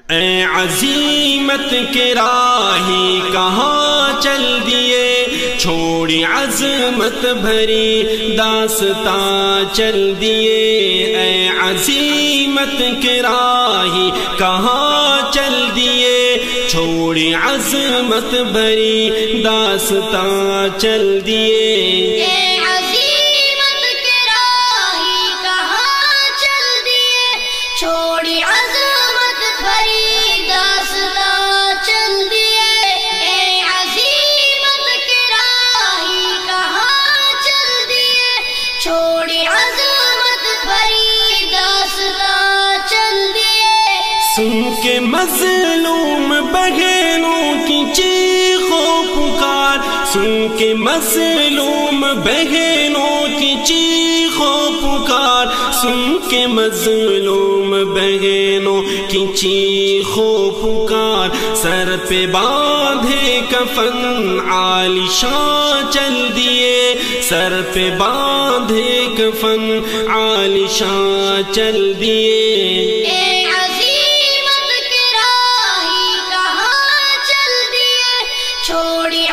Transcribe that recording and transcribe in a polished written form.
اے عزیمت کے راہی کہاں چل دیے، چھوڑی عظمت بھری داستاں چل دیے۔ اے عزیمت کے راہی کہاں چل دیے، چھوڑی عظمت بھری داستاں چل دیے۔ سن کے مظلوم بہنوں کی چیخ و پکار، سن کے مظلوم بہنوں کی چیخ و پکار، سن کے مظلوم بہنوں کی چیخ و پکار، سر پہ باندھے کفن عالی شان چل دیے، سر پہ باندھے کفن عالی شان چل دیے۔ چھوڑی